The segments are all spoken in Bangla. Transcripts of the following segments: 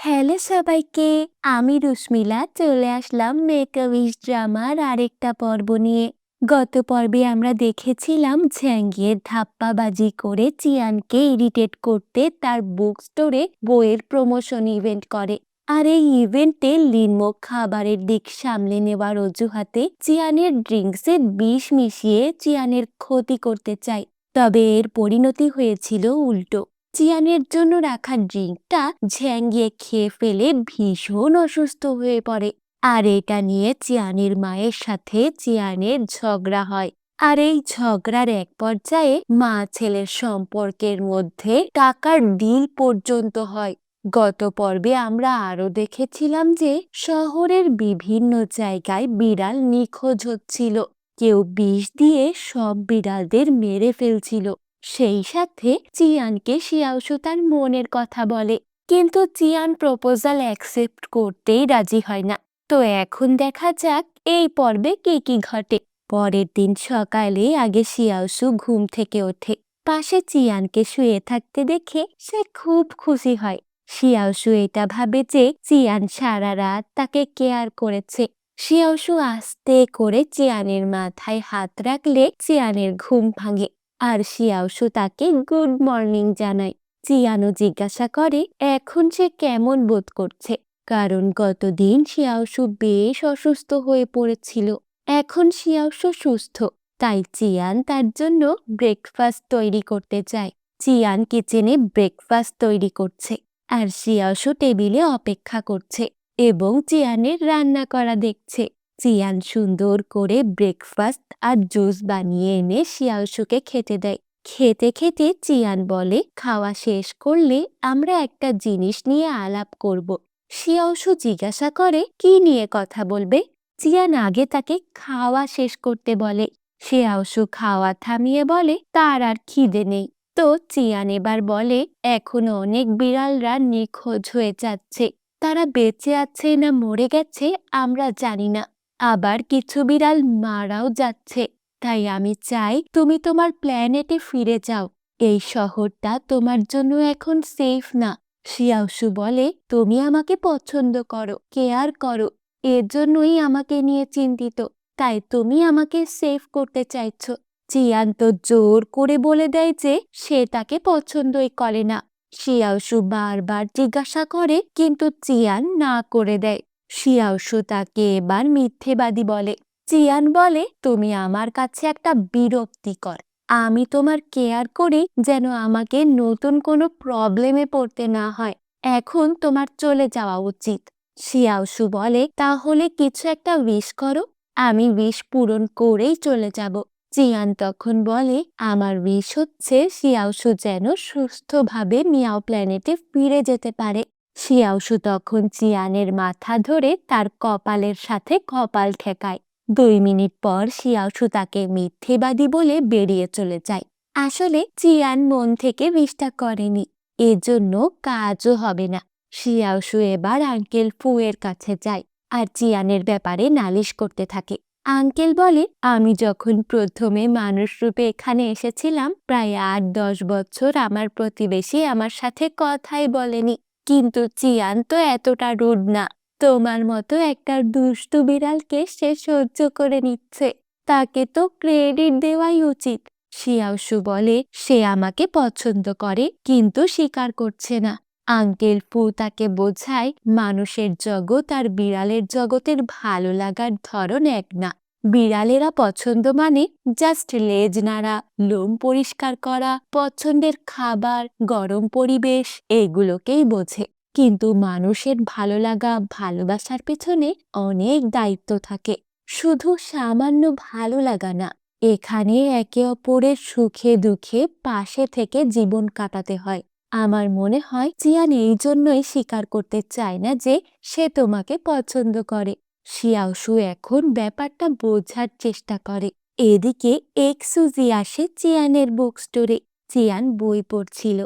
হ্যালো সবাইকে, আমি রুশমিলা চলে আসলাম মেক আ উইশ ড্রামার আরেকটা পর্ব নিয়ে। গত পর্বে আমরা দেখেছিলাম ঝ্যাঙ্গিয়ে ধাপ্পাবাজি করে চিয়ানকে ইরিটেট করতে তার বুক স্টোরে বইয়ের প্রমোশন ইভেন্ট করে। আর এই ইভেন্টে লিনমো খাবারের দিক সামলে নেওয়ার অজুহাতে চিয়ানের ড্রিঙ্কসে বিষ মিশিয়ে চিয়ানের ক্ষতি করতে চায়। তবে এর পরিণতি হয়েছিল উল্টো। চিয়ানের জন্য রাখা ড্রিঙ্কটা ঝ্যাঙ্গিয়ে খেয়ে ফেলে ভীষণ অসুস্থ হয়ে পড়ে। আর এটা নিয়ে চিয়ানের মায়ের সাথে চিয়ানের ঝগড়া হয়। আর এই ঝগড়ার এক পর্যায়ে মা ছেলের সম্পর্কের মধ্যে টাকার ডিল পর্যন্ত হয়। গত পর্বে আমরা আরো দেখেছিলাম যে শহরের বিভিন্ন জায়গায় বিড়াল নিখোঁজ হচ্ছিল। কেউ বিষ দিয়ে সব বিড়ালদের মেরে ফেলছিল। সেই সাথে চিয়ানকে শিয়াওশু তার মনের কথা বলে, কিন্তু চিয়ান প্রপোজাল অ্যাকসেপ্ট করতেই রাজি হয় না। তো এখন দেখা যাক এই পর্বে কি কি ঘটে। পরের দিন সকালে আগে শিয়াওশু ঘুম থেকে ওঠে। পাশে চিয়ানকে শুয়ে থাকতে দেখে সে খুব খুশি হয়। শিয়াওশু এটা ভাবে যে চিয়ান সারা রাত তাকে কেয়ার করেছে। শিয়াওশু আস্তে করে চিয়ানের মাথায় হাত রাখলে চিয়ানের ঘুম ভাঙে। আর শিয়াওশু তাকে গুড মর্নিং জানায়। চিয়ানও জিজ্ঞাসা করে এখন সে কেমন বোধ করছে, কারণ গতদিন শিয়াওশু বেশ অসুস্থ হয়ে পড়েছিল। এখন শিয়াওশু সুস্থ, তাই চিয়ান তার জন্য ব্রেকফাস্ট তৈরি করতে চায়। চিয়ান কিচেনে ব্রেকফাস্ট তৈরি করছে আর শিয়াওশু টেবিলে অপেক্ষা করছে এবং চিয়ানের রান্না করা দেখছে। চিয়ান সুন্দর করে ব্রেকফাস্ট আর জুস বানিয়ে এনে শিয়াওশুকে খেতে দেয়। খেতে খেতে চিয়ান বলে খাওয়া শেষ করলে আমরা একটা জিনিস নিয়ে আলাপ করব। শিয়াওশু জিজ্ঞাসা করে কি নিয়ে কথা বলবে। চিয়ান আগে তাকে খাওয়া শেষ করতে বলে। শিয়াওশু খাওয়া থামিয়ে বলে তার আর খিদে নেই। তো চিয়ান এবার বলে এখনো অনেক বিড়ালরা নিখোঁজ হয়ে যাচ্ছে, তারা বেঁচে আছে না মরে গেছে আমরা জানি না। আবার কিছু বিড়াল মারাও যাচ্ছে। তাই আমি চাই তুমি তোমার প্ল্যানেটে ফিরে যাও। এই শহরটা তোমার জন্য এখন সেফ না। শিয়াওশু বলে তুমি আমাকে পছন্দ করো, কেয়ার করো, এর জন্যই আমাকে নিয়ে চিন্তিত, তাই তুমি আমাকে সেভ করতে চাইছো। চিয়ান তো জোর করে বলে দেয় যে সে তাকে পছন্দই করে না। শিয়াওশু বারবার জিজ্ঞাসা করে কিন্তু চিয়ান না করে দেয়। শিয়াওশু তাকে এবার মিথ্যেবাদী বলে। চিয়ান বলে তুমি আমার কাছে একটা বিরক্তিকর। আমি তোমার কেয়ার করি যেন আমাকে নতুন কোনো প্রবলেমে পড়তে না হয়। এখন তোমার চলে যাওয়া উচিত। শিয়াওশু বলে তাহলে কিছু একটা উইশ করো, আমি উইশ পূরণ করেই চলে যাব। চিয়ান তখন বলে আমার উইশ হচ্ছে শিয়াওশু যেন সুস্থভাবে মিয়াও প্ল্যানেটে ফিরে যেতে পারে। শিয়াওশু তখন চিয়ানের মাথা ধরে তার কপালের সাথে কপাল ঠেকায়। 2 মিনিট পর শিয়াওশু তাকে মিথ্যেবাদী বলে বেরিয়ে চলে যায়। আসলে চিয়ান মন থেকে উইশটা করেনি, এজন্য কাজও হবে না। শিয়াওশু এবার আঙ্কেল ফু এর কাছে যায় আর চিয়ানের ব্যাপারে নালিশ করতে থাকে। আঙ্কেল বলে আমি যখন প্রথমে মানুষ রূপে এখানে এসেছিলাম প্রায় 8-10 বছর আমার প্রতিবেশী আমার সাথে কথাই বলেনি, কিন্তু চিয়ান তো এতটা রুড না। তোমার মতো একটা দুষ্টু বিড়ালকে সে সহ্য করে নিচ্ছে, তাকে তো ক্রেডিট দেওয়াই উচিত। শিয়াওশু বলে সে আমাকে পছন্দ করে কিন্তু স্বীকার করছে না। আঙ্কেল ফু তাকে বোঝায় মানুষের জগৎ আর বিড়ালের জগতের ভালো লাগার ধরন এক না। বিড়ালেরা পছন্দ মানে জাস্ট লেজ নাড়া, লোম পরিষ্কার করা, পছন্দের খাবার, গরম পরিবেশ, এগুলোকেই বোঝে। কিন্তু মানুষের ভালো লাগা, ভালোবাসার পেছনে অনেক দায়িত্ব থাকে, শুধু সামান্য ভালো লাগা না। এখানে একে অপরের সুখে দুঃখে পাশে থেকে জীবন কাটাতে হয়। আমার মনে হয় চিয়ান এই জন্যই স্বীকার করতে চায় না যে সে তোমাকে পছন্দ করে। শিয়াওশু এখন ব্যাপারটা বোঝার চেষ্টা করে। এদিকে এক্সুজি আসে চিয়ানের বুক স্টোরে। চিয়ান বই পড়ছিল।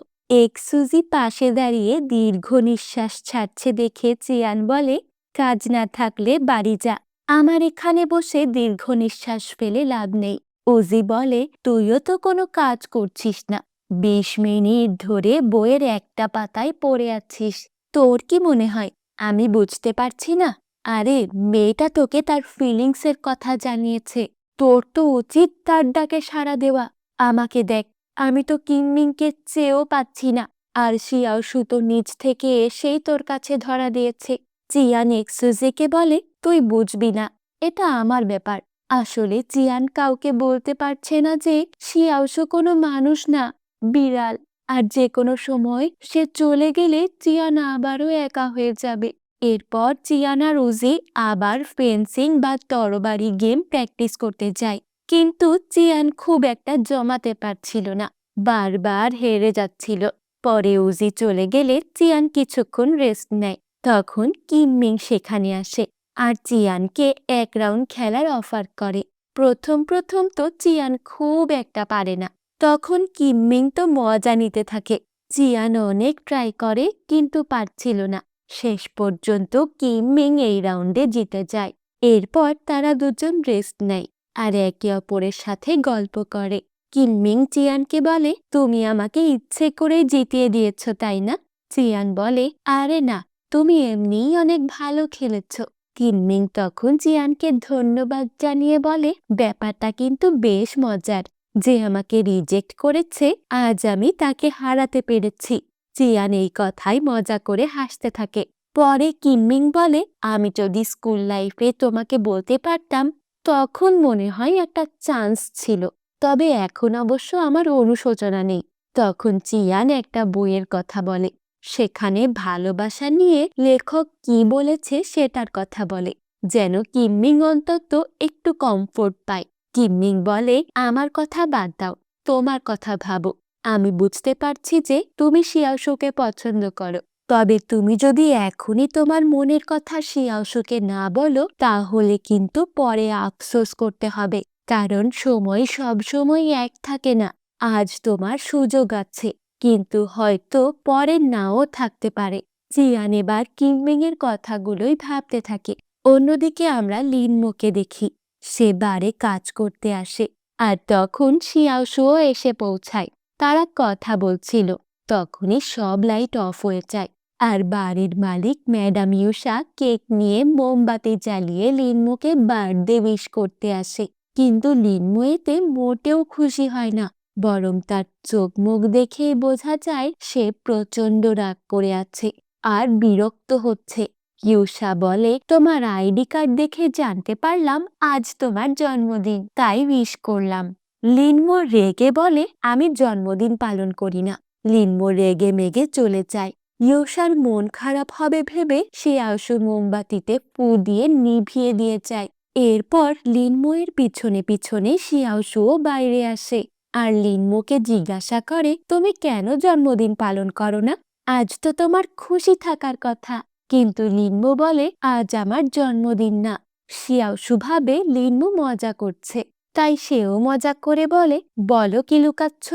এক্সুজি পাশে দাঁড়িয়ে দীর্ঘ নিঃশ্বাস ছাড়ছে দেখে চিয়ান বলে কাজ না থাকলে বাড়ি যা, আমার এখানে বসে দীর্ঘ নিঃশ্বাস ফেলে লাভ নেই। উজি বলে তুইও তো কোনো কাজ করছিস না, 20 মিনিট ধরে বইয়ের একটা পাতায় পড়ে আছিস, তোর কি মনে হয় আমি বুঝতে পারছি না? আরে, মেয়েটা তোকে তার ফিলিংসের কথা জানিয়েছে। তোর তো উচিত তার ডাকে সাড়া দেওয়া। আমাকে দেখ, আমি তো কিনমিনকে চেয়েও পাচ্ছি না। আর শিয়াওশু তো নিজ থেকে এসেই তোর কাছে ধরা দিয়েছে। চিয়ান এক্সুজেকে বলে, তুই বুঝবি না, এটা আমার ব্যাপার। আসলে চিয়ান কাউকে বলতে পারছে না যে শিয়াওশু কোনো মানুষ না, বিড়াল। আর যে কোনো সময় সে চলে গেলে চিয়ান আবারও একা হয়ে যাবে। এরপর চিয়ান আর উজি আবার ফেন্সিং বা তরবারি গেম প্র্যাকটিস করতে যায়। কিন্তু চিয়ান খুব একটা জমাতে পারছিল না, বারবার হেরে যাচ্ছিল। পরে উজি চলে গেলে চিয়ান কিছুক্ষণ রেস্ট নেয়। তখন কিমমিং সেখানে আসে আর চিয়ানকে 1 রাউন্ড খেলার অফার করে। প্রথম প্রথম তো চিয়ান খুব একটা পারে না। তখন কিমমিং তো মজা নিতে থাকে। চিয়ান অনেক ট্রাই করে কিন্তু পারছিল না। শেষ পর্যন্ত কিমমিং এই রাউন্ডে জিতে যায়। এরপর তারা দুজন রেস্ট নেয় আর একে অপরের সাথে গল্প করে। কিমমিং চিয়ানকে বলে, তুমি আমাকে ইচ্ছে করে জিতিয়ে দিয়েছ তাই না? চিয়ান বলে, আরে না, তুমি এমনিই অনেক ভালো খেলেছ। কিমমিং তখন চিয়ানকে ধন্যবাদ জানিয়ে বলে, ব্যাপারটা কিন্তু বেশ মজার। যে আমাকে রিজেক্ট করেছে, আজ আমি তাকে হারাতে পেরেছি। চিয়ান এই কথাই মজা করে হাসতে থাকে। পরে কিমমিং বলে, আমি যদি স্কুল লাইফে তোমাকে বলতে পারতাম, তখন মনে হয় একটা চান্স ছিল। তবে এখন অবশ্য আমার অনুশোচনা নেই। তখন চিয়ান একটা বইয়ের কথা বলে। সেখানে ভালোবাসা নিয়ে লেখক কি বলেছে সেটার কথা বলে, যেন কিমমিং অন্তত একটু কমফোর্ট পায়। কিমমিং বলে, আমার কথা বাদ দাও, তোমার কথা ভাবো। আমি বুঝতে পারছি যে তুমি শিয়াওশুকে পছন্দ করো। তবে তুমি যদি এখনই তোমার মনের কথা শিয়াওশুকে না বলো, তাহলে কিন্তু পরে আফসোস করতে হবে। কারণ সময় সব সময় এক থাকে না। আজ তোমার সুযোগ আছে, কিন্তু হয়তো পরে নাও থাকতে পারে। চিয়ান এবার কিমমিং এর কথাগুলোই ভাবতে থাকে। অন্যদিকে আমরা লিনমোকে দেখি। সে বারে কাজ করতে আসে আর তখন শিয়াওশুও এসে পৌঁছায়। তারা কথা বলছিল। তখনই সব লাইট অফ হয়ে যায় আর বাড়ির মালিক ম্যাডাম ইউসা কেক নিয়ে মোমবাতি জ্বালিয়ে লিনমোকে বার্থডে উইশ করতে আসে। কিন্তু লিনমো এতে মোটেও খুশি হয় না, বরং তার চোখ মুখ দেখেই বোঝা যায় সে প্রচন্ড রাগ করে আছে আর বিরক্ত হচ্ছে। ইউসা বলে, তোমার আইডি কার্ড দেখে জানতে পারলাম আজ তোমার জন্মদিন, তাই উইশ করলাম। লিনমো রেগে বলে, আমি জন্মদিন পালন করি না। লিনমো রেগে মেগে চলে যায়। ইউসার মন খারাপ হবে ভেবে শিয়াওশু মোমবাতিতে ফু দিয়ে নিভিয়ে দিয়ে যায়। এরপর লিনমো এর পিছনে পিছনে শিয়াওশুও বাইরে আসে আর লিনমোকে জিজ্ঞাসা করে, তুমি কেন জন্মদিন পালন করো না? আজ তো তোমার খুশি থাকার কথা। কিন্তু লিনমো বলে, আজ আমার জন্মদিন না। শিয়াওশু ভাবে লিনমো মজা করছে, তাই সেও মজা করে বলে, বলো কি লুকাচ্ছ,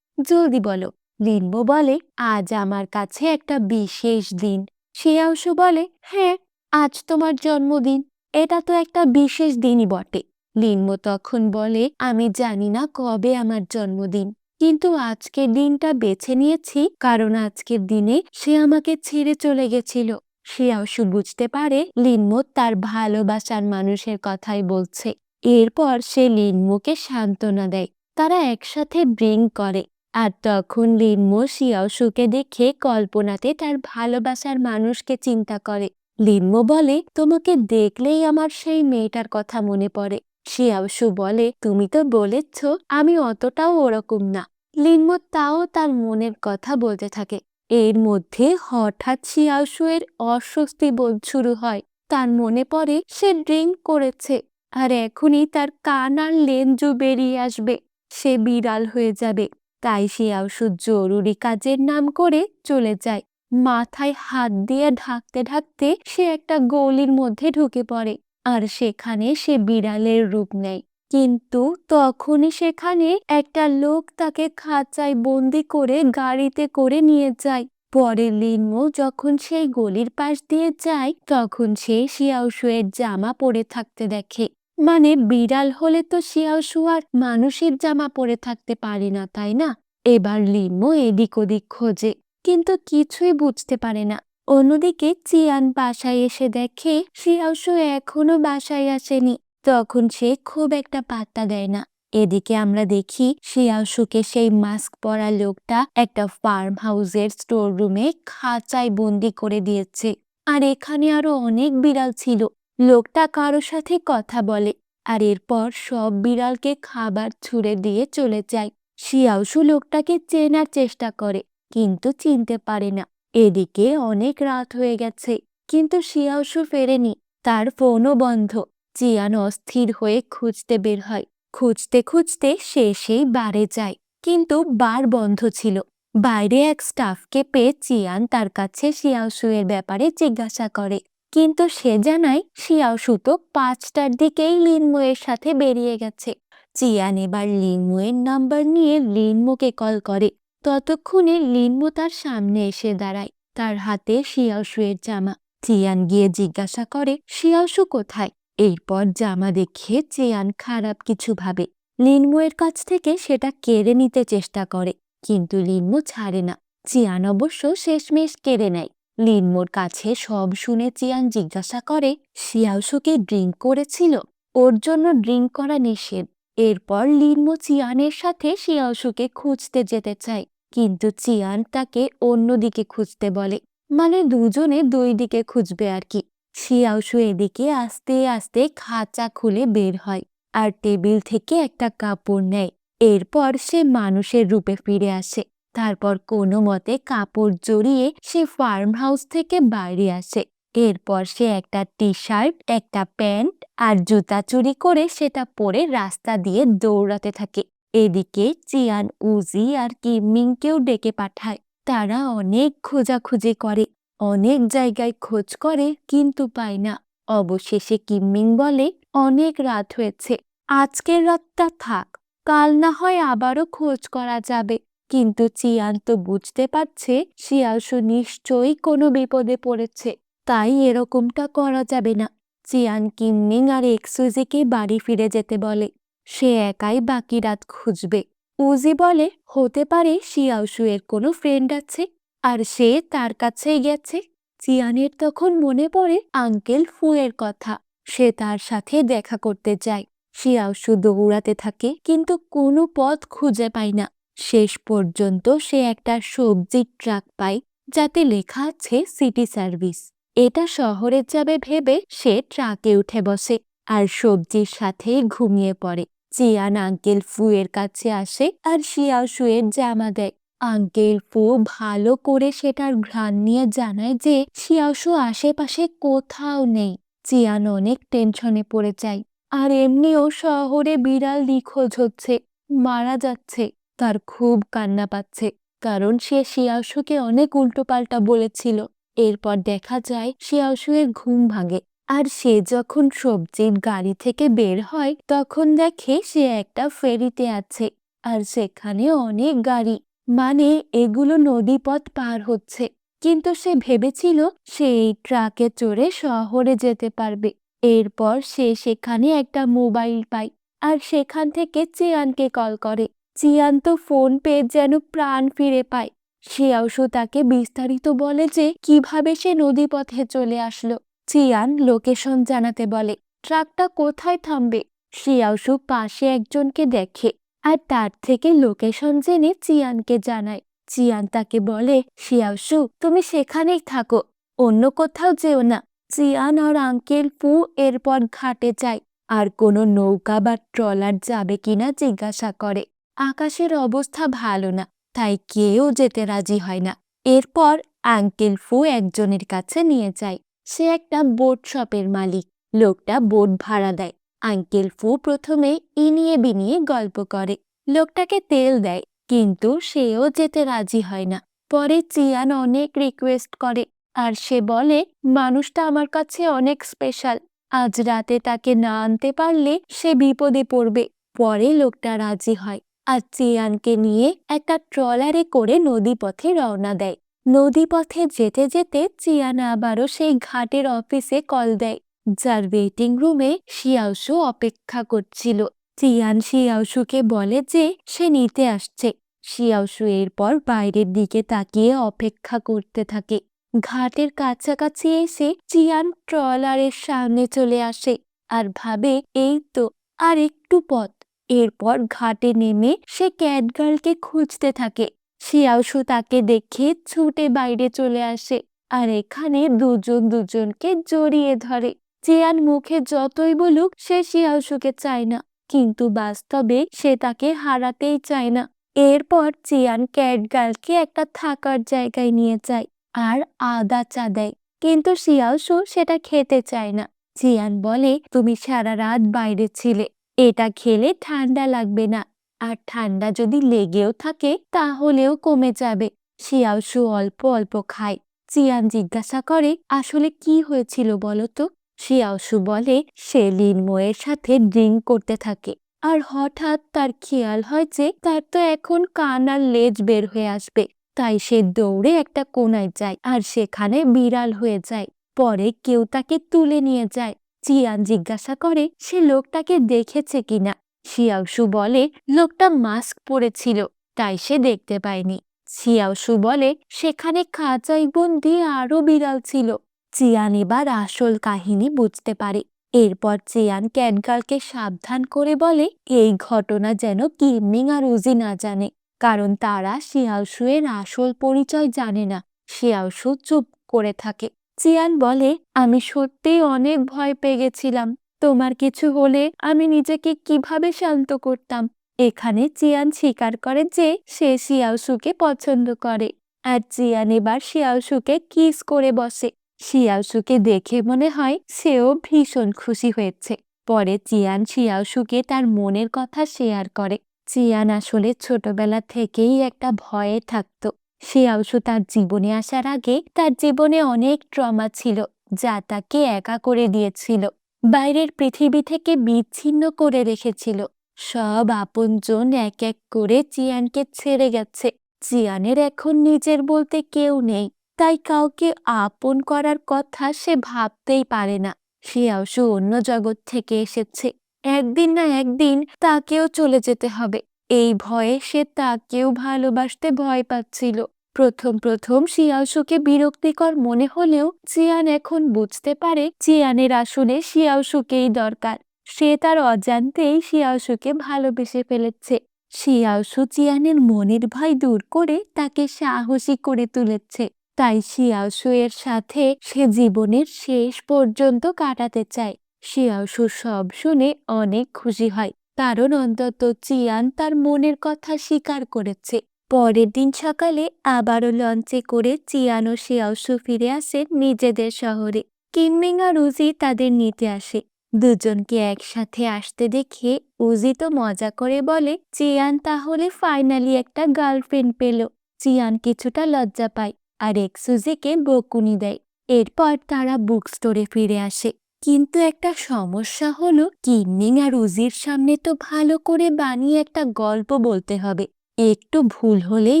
জলদি বলো। লিনমো বলে, আজ আমার কাছে একটা বিশেষ দিন। শিয়াওশু বলে, হ্যাঁ, আজ তোমার জন্মদিন, এটা তো একটা বিশেষ দিনই বটে। লিনমো তখন বলে, আমি জানি না কবে আমার জন্মদিন, কিন্তু আজকের দিনটা বেছে নিয়েছি কারণ আজকের দিনে সে আমাকে ছেড়ে চলে গেছিল। শিয়াওশু বুঝতে পারে লিনমো তার ভালোবাসার মানুষের কথাই বলছে। এরপর সে লিনমোকে সান্ত্বনা দেয়। তারা একসাথে ড্রিঙ্ক করে আর তখন লিনমো শিয়াওশুকে দেখে কল্পনাতে তার ভালোবাসার মানুষকে চিন্তা করে। লিনমো বলে, তোমাকে দেখলেই আমার সেই মেয়েটার কথা মনে পড়ে। শিয়াওশু বলে, তুমি তো বলেছ আমি অতটাও ওরকম না। লিনমো তাও তার মনের কথা বলতে থাকে। এর মধ্যে হঠাৎ শিয়াওশু এর অস্বস্তি বোধ শুরু হয়। তার মনে পড়ে সে ড্রিঙ্ক করেছে আর এখনই তার কান আর লেঞ্জু বেরিয়ে আসবে, সে বিড়াল হয়ে যাবে। তাই শিয়াওশু জরুরি কাজের নাম করে চলে যায়। মাথায় হাত দিয়ে ঢাকতে ঢাকতে সে একটা গলির মধ্যে ঢুকে পড়ে আর সেখানে সে বিড়ালের রূপ নেয়। কিন্তু তখনই সেখানে একটা লোক তাকে খাঁচায় বন্দি করে গাড়িতে করে নিয়ে যায়। পরে লিনমো যখন সেই গলির পাশ দিয়ে যায়, তখন সে শিয়াওশু এর জামা পরে থাকতে দেখে। মানে বিড়াল হলে তো শিয়াওশু আর মানুষের জামা পরে থাকতে পারে না, তাই না? এবার লিনমো এদিক ওদিক খোঁজে, কিন্তু কিছুই বুঝতে পারে না। অন্যদিকে চিয়ান বাসায় এসে দেখে শিয়াওশু এখনো বাসায় আসেনি। তখন সে খুব একটা পাত্তা দেয় না। এদিকে আমরা দেখি শিয়াওশুকে সেই মাস্ক পরা লোকটা একটা ফার্ম হাউসের স্টোর রুমে খাঁচায় বন্দি করে দিয়েছে। আর এখানে আরো অনেক বিড়াল ছিল। লোকটা কারো সাথে কথা বলে আর এরপর সব বিড়ালকে খাবার ছুঁড়ে দিয়ে চলে যায়। শিয়াওশু লোকটাকে চেনার চেষ্টা করে কিন্তু চিনতে পারে না। এদিকে অনেক রাত হয়ে গেছে কিন্তু শিয়াওশু ফেরেনি। তার ফোনও বন্ধ। চিয়ান অস্থির হয়ে খুঁজতে বের হয়। খুঁজতে খুঁজতে সে সেই বারে যায় কিন্তু বার বন্ধ ছিল। বাইরে এক স্টাফকে পেয়ে চিয়ান তার কাছে শিয়াওশু এর ব্যাপারে জিজ্ঞাসা করে কিন্তু সে জানায় শিয়াওশু তো 5টার দিকেই লিনমুয়ের সাথে বেরিয়ে গেছে। চিয়ান এবার লিনমুয়ের নাম্বার নিয়ে লিনমুকে কল করে। ততক্ষণে লিনমু তার সামনে এসে দাঁড়ায়, তার হাতে শিয়াওশু এর জামা। চিয়ান গিয়ে জিজ্ঞাসা করে শিয়াওশু কোথায়। এরপর জামা দেখে চিয়ান খারাপ কিছু ভাবে। লিনমুয়ের কাছ থেকে সেটা কেড়ে নিতে চেষ্টা করে কিন্তু লিনমু ছাড়ে না। চিয়ান অবশ্য শেষমেশ কেড়ে নেয়। লিনমুর কাছে সব শুনে চিয়ান জিজ্ঞাসা করে শিয়াওশুকে ড্রিঙ্ক করেছিল। ওর জন্য ড্রিঙ্ক করা নিষেধ। এরপর লিনমু চিয়ানের সাথে শিয়াওশুকে খুঁজতে যেতে চায় কিন্তু চিয়ান তাকে অন্যদিকে খুঁজতে বলে, মানে দুজনে দুই দিকে খুঁজবে আর কি। শিয়াওশু এদিকে আস্তে আস্তে খাঁচা খুলে বের হয় আর টেবিল থেকে একটা কাপড় নেয়। এরপর সে মানুষের রূপে ফিরে আসে। তারপর কোনো মতে কাপড় জড়িয়ে সে ফার্ম হাউস থেকে বাইরে আসে। এরপর সে একটা টি শার্ট, একটা প্যান্ট আর জুতা চুরি করে সেটা পরে রাস্তা দিয়ে দৌড়াতে থাকে। এদিকে চিয়ান উজি আর কিমিংকেও ডেকে পাঠায়। তারা অনেক খোঁজাখুঁজি করে, অনেক জায়গায় খোঁজ করে কিন্তু পায় না। অবশেষে কিমিং বলে অনেক রাত হয়েছে, আজকের রাতটা থাক, কাল না হয় আবারও খোঁজ করা যাবে। কিন্তু চিয়ান তো বুঝতে পারছে শিয়াওশু নিশ্চয়ই কোনো বিপদে পড়েছে, তাই এরকমটা করা যাবে না। চিয়ান কিমিং আর এক্সুজিকে বাড়ি ফিরে যেতে বলে। সে একাই বাকি রাত খুঁজবে। উজি বলে হতে পারে শিয়াওশু এর কোনো ফ্রেন্ড আছে আর সে তার কাছেই গেছে। চিয়ানের তখন মনে পড়ে আঙ্কেল ফু এর কথা। সে তার সাথে দেখা করতে যায়। শিয়াওশু দৌড়াতে থাকে কিন্তু কোনো পথ খুঁজে পায় না। শেষ পর্যন্ত সে একটা সবজির ট্রাক পায় যাতে লেখা আছে সিটি সার্ভিস। এটা শহরে যাবে ভেবে সে ট্রাকে উঠে বসে আর সবজির সাথে ঘুমিয়ে পড়ে। চিয়ান আঙ্কেল ফু এর কাছে আসে আর শিয়াওশু এর জামা দেয়। আঙ্কেল ফু ভালো করে সেটার ঘ্রাণ নিয়ে জানায় যে শিয়াওশু আশেপাশে কোথাও নেই। চিয়ান অনেক টেনশনে পড়ে যায়। আর এমনিও শহরে বিড়াল নিখোঁজ হচ্ছে, মারা যাচ্ছে। তার খুব কান্না পাচ্ছে কারণ সে শিয়াওশুকে অনেক উল্টোপাল্টা বলেছিল। এরপর দেখা যায় শিয়াওশু এর ঘুম ভাঙে আর সে যখন সবজির গাড়ি থেকে বের হয় তখন দেখে সে একটা ফেরিতে আছে আর সেখানে অনেক গাড়ি, মানে এগুলো নদীপথ পার হচ্ছে। কিন্তু সে ভেবেছিল সে এই ট্রাকে চড়ে শহরে যেতে পারবে। এরপর সে সেখানে একটা মোবাইল পায় আর সেখান থেকে চিয়ানকে কল করে। চিয়ান তো ফোন পেয়ে যেন প্রাণ ফিরে পায়। শিয়াওশু তাকে বিস্তারিত বলে যে কিভাবে সে নদীপথে চলে আসলো। চিয়ান লোকেশন জানাতে বলে ট্রাকটা কোথায় থামবে। শিয়াওশু পাশে একজনকে দেখে আর তার থেকে লোকেশন জেনে চিয়ানকে জানায়। চিয়ান তাকে বলে শিয়াওশু তুমি সেখানেই থাকো, অন্য কোথাও যেও না। চিয়ান আর আঙ্কেল ফু এরপর ঘাটে যায় আর কোনো নৌকা বা ট্রলার যাবে কিনা জিজ্ঞাসা করে। আকাশের অবস্থা ভালো না, তাই কেউ যেতে রাজি হয় না। এরপর আঙ্কেল ফু একজনের কাছে নিয়ে যায়। সে একটা বোট শপের মালিক। লোকটা বোট ভাড়া দেয়। আঙ্কেল ফু প্রথমে ইনিয়ে বিনিয়ে গল্প করে, লোকটাকে তেল দেয় কিন্তু সেও যেতে রাজি হয় না। পরে চিয়ান অনেক রিকোয়েস্ট করে আর সে বলে মানুষটা আমার কাছে অনেক স্পেশাল, আজ রাতে তাকে না আনতে পারলে সে বিপদে পড়বে। পরে লোকটা রাজি হয় আর চিয়ানকে নিয়ে একটা ট্রলারে করে নদীপথে রওনা দেয়। নদীপথে যেতে যেতে চিয়ান আবারও সেই ঘাটের অফিসে কল দেয় যার ওয়েটিং রুমে শিয়াওশু অপেক্ষা করছিল। চিয়ান শিয়াওশুকে বলে যে সে নিতে আসছে। শিয়াওশু এরপর বাইরের দিকে তাকিয়ে অপেক্ষা করতে থাকে। ঘাটের কাছাকাছি এসে চিয়ান ট্রলারের সামনে চলে আসে আর ভাবে এই তো আর একটু পথ। এরপর ঘাটে নেমে সে ক্যাটগার্লকে খুঁজতে থাকে। শিয়াওশু তাকে দেখে ছুটে বাইরে চলে আসে আর এখানে দুজন দুজনকে জড়িয়ে ধরে। চিয়ান মুখে যতই বলুক সে শিয়াওশুকে চায় না, কিন্তু বাস্তবে সে তাকে হারাতেই চায় না। এরপর চিয়ান ক্যাটগার্লকে একটা থাকার জায়গায় নিয়ে যায় আর আদা চা দেয়, কিন্তু শিয়াওশু সেটা খেতে চায় না। চিয়ান বলে, তুমি সারা রাত বাইরে ছিলে, এটা খেলে ঠান্ডা লাগবে না, আর ঠান্ডা যদি লেগেও থাকে তাহলেও কমে যাবে। শিয়াওশু অল্প অল্প খায়। চিয়ান জিজ্ঞাসা করে, আসলে কি হয়েছিল বলো তো? শিয়াওশু বলে, সে লিনমোয়ের সাথে ড্রিঙ্ক করতে থাকে আর হঠাৎ তার খেয়াল হয় যে তার তো এখন কান আর লেজ বের হয়ে আসবে। তাই সে দৌড়ে একটা কোণায় যায় আর সেখানে বিড়াল হয়ে যায়। পরে কেউ তাকে তুলে নিয়ে যায়। চিয়ান জিজ্ঞাসা করে সে লোকটাকে দেখেছে কিনা। শিয়াওশু বলে, লোকটা মাস্ক পরেছিল, তাই সে দেখতে পায়নি। শিয়াওশু বলে, সেখানে খাঁচায় বন্দি আরো বিড়াল ছিল। চিয়ান এবার আসল কাহিনী বুঝতে পারে। এরপর চিয়ান ক্যাটগার্লকে সাবধান করে বলে এই ঘটনা যেন কিনমিং আর উজি না জানে, কারণ তারা শিয়াওশু এর আসল পরিচয় জানে না। শিয়াওশু চুপ করে থাকে। চিয়ান বলে, আমি সত্যিই অনেক ভয় পেয়ে গেছিলাম। তোমার কিছু হলে আমি নিজেকে কিভাবে শান্ত করতাম। এখানে চিয়ান স্বীকার করে যে সে শিয়াওশুকে পছন্দ করে, আর চিয়ান এবার শিয়াওশুকে কিস করে বসে। শিয়াওশুকে দেখে মনে হয় সেও ভীষণ খুশি হয়েছে। পরে চিয়ান শিয়াওশুকে তার মনের কথা শেয়ার করে। চিয়ান আসলে ছোটবেলা থেকেই একটা ভয়ে থাকতো। শিয়াওশু তার জীবনে আসার আগে তার জীবনে অনেক ট্রমা ছিল, যা তাকে একা করে দিয়েছিল, বাইরের পৃথিবী থেকে বিচ্ছিন্ন করে রেখেছিল। সব আপনজন এক এক করে চিয়ানকে ছেড়ে গেছে। চিয়ানের এখন নিজের বলতে কেউ নেই, তাই কাউকে আপন করার কথা সে ভাবতেই পারে না। শিয়াওশু অন্য জগৎ থেকে এসেছে, একদিন না একদিন তাকেও চলে যেতে হবে। এই ভয়ে সে তাকেও ভালোবাসতে ভয় পাচ্ছিল। প্রথম প্রথম শিয়াওশুকে বিরক্তিকর মনে হলেও চিয়ান এখন বুঝতে পারে চিয়ানের আসলে শিয়াওশুকেই দরকার। সে তার অজান্তেই শিয়াওশুকে ভালোবেসে ফেলেছে। শিয়াওশু চিয়ানের মনের ভয় দূর করে তাকে সাহসী করে তুলেছে। তাই শিয়াওশু এর সাথে সে জীবনের শেষ পর্যন্ত কাটাতে চায়। শিয়াওশু সব শুনে অনেক খুশি হয়, কারণ অন্তত চিয়ান তার মনের কথা স্বীকার করেছে। পরের দিন সকালে আবারও লঞ্চে করে চিয়ান ও শিয়াওশু ফিরে আসে নিজেদের শহরে। কিনমিং আর উজি তাদের নিতে আসে। দুজনকে একসাথে আসতে দেখে উজি তো মজা করে বলে, চিয়ান তাহলে ফাইনালি একটা গার্লফ্রেন্ড পেল। চিয়ান কিছুটা লজ্জা পায় আর এক্সুজিকে বকুনি দেয়। এরপর তারা বুক স্টোরে ফিরে আসে। কিন্তু একটা সমস্যা হলো, কিনমিং আর উজির সামনে তো ভালো করে বানিয়ে একটা গল্প বলতে হবে, একটু ভুল হলেই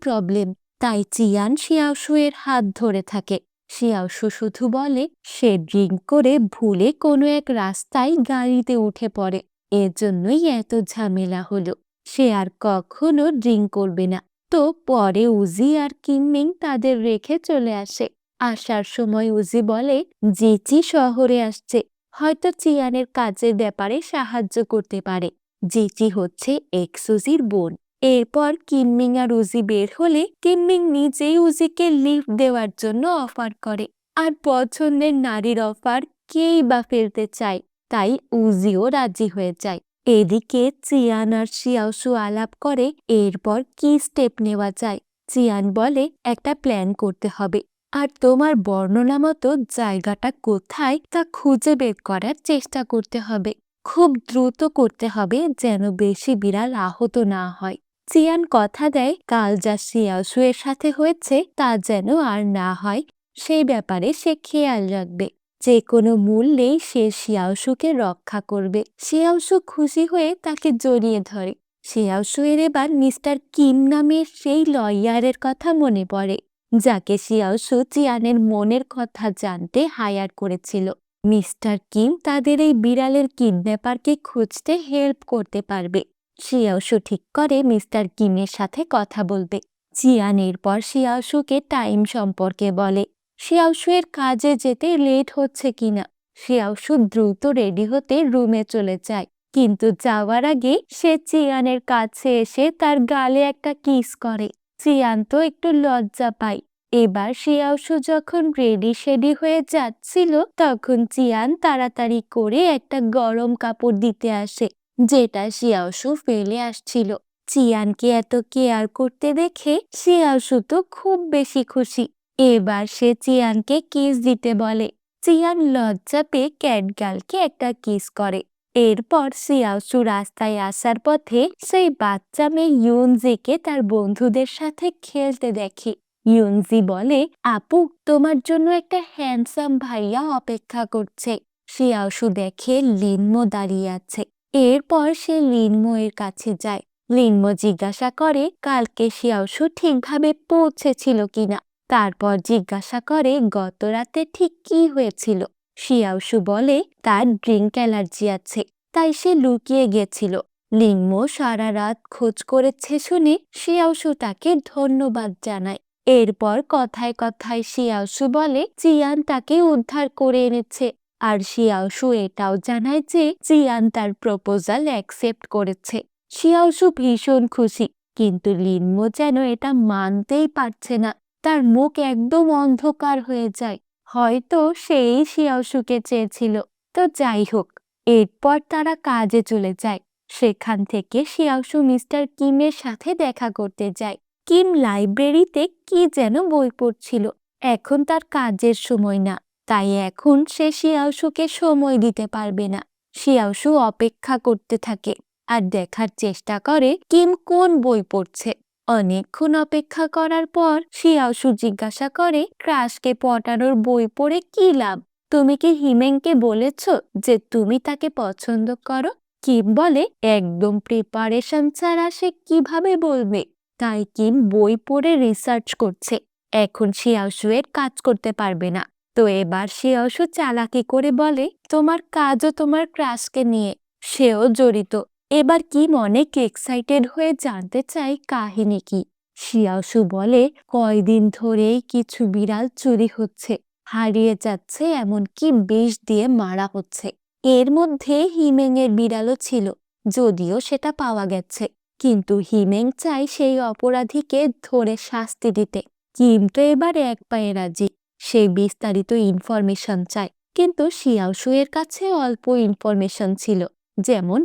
প্রবলেম। তাই চিয়ান শিয়াওশু এর হাত ধরে থাকে। শিয়াওশু শুধু বলে সে ড্রিঙ্ক করে ভুলে কোনো এক রাস্তায় গাড়িতে উঠে পড়ে, এর জন্যই এত ঝামেলা হলো। সে আর কখনো ড্রিঙ্ক করবে না। তো পরে উজি আর কিনমিং তাদের রেখে চলে আসে। আসার সময় উজি বলে জিচি শহরে আসছে, হয়তো চিয়ানের কাজের ব্যাপারে সাহায্য করতে পারে। জিচি হচ্ছে এক্সুজির বোন। এরপর কিনমিং আর উজি বের হলে কিনমিং নিজেই উজিকে লিফট দেওয়ার জন্য অফার করে, আর পছন্দের নারীর অফার কেই বা ফেলতে চায়, তাই উজিও রাজি হয়ে যায়। এদিকে চিয়ান আর শিয়াওশু আলাপ করে এরপর কি স্টেপ নেওয়া যায়। চিয়ান বলে একটা প্ল্যান করতে হবে, আর তোমার বর্ণনা মতো জায়গাটা কোথায় তা খুঁজে বের করার চেষ্টা করতে হবে। খুব দ্রুত করতে হবে যেন বেশি বিড়াল আহত না হয়। চিয়ান কথা দেয় কাল যা শিয়াওশু এর সাথে হয়েছে তা যেন আর না হয়, সেই ব্যাপারে সে খেয়াল রাখবে। যে কোনো মূল্যেই সে শিয়াওশুকে রক্ষা করবে। শিয়াওশু খুশি হয়ে তাকে জড়িয়ে ধরে। শিয়াওশু এর এবার মিস্টার কিম নামের সেই লয়ারের কথা মনে পড়ে, যাকে শিয়াওশু চিয়ানের মনের কথা জানতে হায়ার করেছিল। মিস্টার কিম তাদের এই বিড়ালের কিডন্যাপারকে খুঁজতে হেল্প করতে পারবে। শিয়াওশু ঠিক করে মিস্টার কিমের সাথে কথা বলবে। চিয়ান এরপর শিয়াওশুকে টাইম সম্পর্কে বলে। শিয়াওশুয়ের কাজে যেতে লেট হচ্ছে কিনা। শিয়াওশু দ্রুত রেডি হতে রুমে চলে যায়, কিন্তু যাওয়ার আগে সে চিয়ানের কাছে এসে তার গালে একটা কিস করে। চিয়ান তো একটু লজ্জা পায়। এবার শিয়াওশু যখন রেডি শেডি হয়ে যাচ্ছিল, তখন চিয়ান তাড়াতাড়ি করে একটা গরম কাপড় দিতে আসে, যেটা শিয়াওশু ফেলে আসছিল। চিয়ানকে এত কেয়ার করতে দেখে শিয়াওশু তো খুব বেশি খুশি। এবার সে চিয়ানকে কিস দিতে বলে। চিয়ান লজ্জা পেয়ে ক্যাটগার্লকে একটা কিস করে। এরপর শিয়াওশু রাস্তায় আসার পথে সেই বাচ্চা মেয়ে ইউনজিকে তার বন্ধুদের সাথে খেলতে দেখে। ইউনজি বলে, আপু, তোমার জন্য একটা হ্যান্ডসাম ভাইয়া অপেক্ষা করছে। শিয়াওশু দেখে লিনমো দাঁড়িয়ে আছে। এরপর সে লিনমো এর কাছে যায়। লিনমো জিজ্ঞাসা করে কালকে শিয়াওশু ঠিকভাবে পৌঁছেছিল কিনা। তারপর জিজ্ঞাসা করে গত রাতে ঠিক কি হয়েছিল। শিয়াওশু বলে তার ড্রিঙ্ক অ্যালার্জি আছে, তাই সে লুকিয়ে গেছিল। লিনমো সারা রাত খোঁজ করেছে শুনে শিয়াওশু তাকে ধন্যবাদ জানায়। এরপর কথায় কথায় শিয়াওশু বলে চিয়ান তাকে উদ্ধার করে এনেছে, আর শিয়াওশু এটাও জানায় যে চিয়ান তার প্রপোজাল অ্যাকসেপ্ট করেছে। শিয়াওশু ভীষণ খুশি, কিন্তু লিনমো যেন এটা মানতেই পারছে না। তার মুখ একদম অন্ধকার হয়ে যায়। হয়তো সেই শিয়াওশুকে চেয়েছিল। তো যাই হোক, এরপর তারা কাজে চলে যায়। সেখান থেকে শিয়াওশু মিস্টার কিমের সাথে দেখা করতে যায়। কিম লাইব্রেরিতে কি যেন বই পড়ছিল। এখন তার কাজের সময় না, তাই এখন সে শিয়াওশুকে সময় দিতে পারবে না। শিয়াওশু অপেক্ষা করতে থাকে আর দেখার চেষ্টা করে কিম কোন বই পড়ছে। অনেকক্ষণ অপেক্ষা করার পর শিয়াওশু জিজ্ঞাসা করে ক্রাশকে পটানোর বই পড়ে কি লাভ? তুমি কি হিমেংকে বলেছ যে তুমি তাকে পছন্দ করো? কিম বলে একদম প্রিপারেশন ছাড়া সে কিভাবে বলবে। তাই কিম বই পড়ে রিসার্চ করছে। এখন শিয়াওশু এর কাজ করতে পারবে না। তো এবার শিয়াওশু চালাকি করে বলে তোমার কাজও তোমার ক্রাশকে নিয়ে, সেও জড়িত। এবার কিম অনেক এক্সাইটেড হয়ে জানতে চায় কাহিনী কি। শিয়াওশু বলে কয়দিন ধরেই কিছু বিড়াল চুরি হচ্ছে, হারিয়ে যাচ্ছে, এমনকি বিষ দিয়ে মারা হচ্ছে। এর মধ্যে হিমেং এর বিড়ালও ছিল, যদিও সেটা পাওয়া গেছে। কিন্তু হিমেং চায় সেই অপরাধীকে ধরে শাস্তি দিতে। কিম তো এবার এক পায়ে রাজি। সে বিস্তারিত ইনফরমেশন চায়, কিন্তু শিয়াওশু এর কাছে অল্প ইনফরমেশন ছিল। যেমন